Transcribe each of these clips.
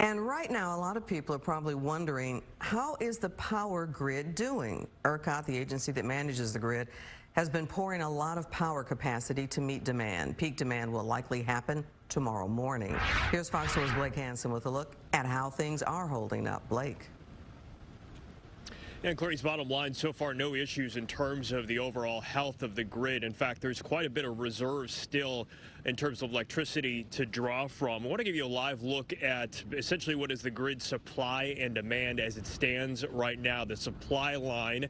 And right now, a lot of people are probably wondering, how is the power grid doing? ERCOT, the agency that manages the grid, has been pouring a lot of power capacity to meet demand. Peak demand will likely happen tomorrow morning. Here's Fox 4's Blake Hansen with a look at how things are holding up. Blake. And Clary's bottom line, so far no issues in terms of the overall health of the grid. In fact, there's quite a bit of reserves still in terms of electricity to draw from. I want to give you a live look at essentially what is the grid supply and demand as it stands right now. The supply line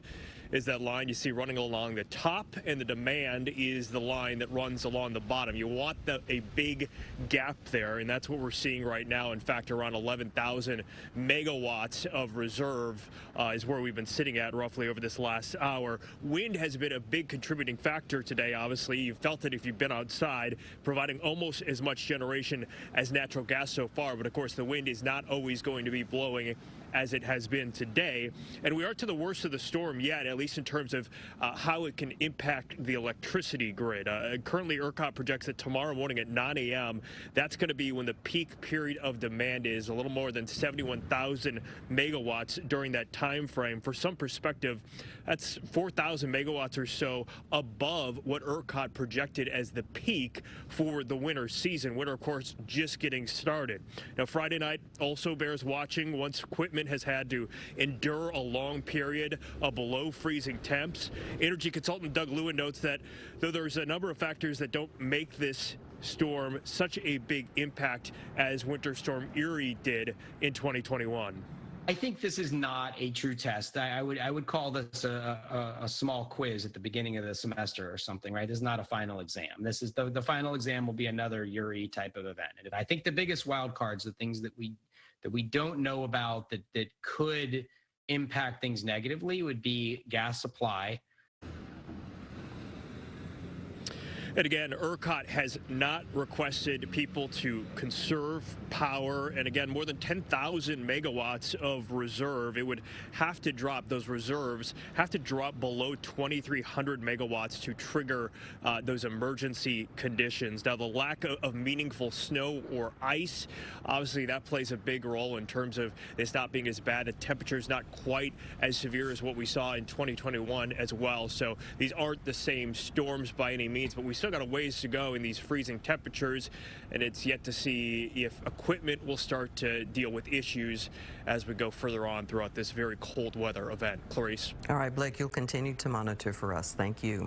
is that line you see running along the top, and the demand is the line that runs along the bottom. You want a big gap there, and that's what we're seeing right now. In fact, around 11,000 megawatts of reserve is where we've been sitting at roughly over this last hour. Wind has been a big contributing factor today, obviously. You've felt it if you've been outside, providing almost as much generation as natural gas so far. But of course, the wind is not always going to be blowing as it has been today. And we aren't to the worst of the storm yet, at least in terms of how it can impact the electricity grid. Currently, ERCOT projects that tomorrow morning at 9 a.m., that's going to be when the peak period of demand is, a little more than 71,000 megawatts during that time frame. For some perspective, that's 4,000 megawatts or so above what ERCOT projected as the peak for the winter season. Winter, of course, just getting started. Now, Friday night also bears watching once equipment has had to endure a long period of below freezing temps. Energy consultant Doug Lewin notes that though there's a number of factors that don't make this storm such a big impact as Winter Storm Uri did in 2021. I think this is not a true test. I would call this a small quiz at the beginning of the semester or something, right? This is not a final exam. This is the final exam will be another Uri type of event. And I think the biggest wild cards, the things that we don't know about that could impact things negatively would be gas supply. And again, ERCOT has not requested people to conserve power. And again, more than 10,000 megawatts of reserve. It would have to drop, those reserves have to drop below 2,300 megawatts to trigger those emergency conditions. Now, the lack of meaningful snow or ice, obviously that plays a big role in terms of this not being as bad. The temperature's not quite as severe as what we saw in 2021 as well. So these aren't the same storms by any means, but we still got a ways to go in these freezing temperatures, and it's yet to see if equipment will start to deal with issues as we go further on throughout this very cold weather event. Clarice. All right, Blake, you'll continue to monitor for us. Thank you.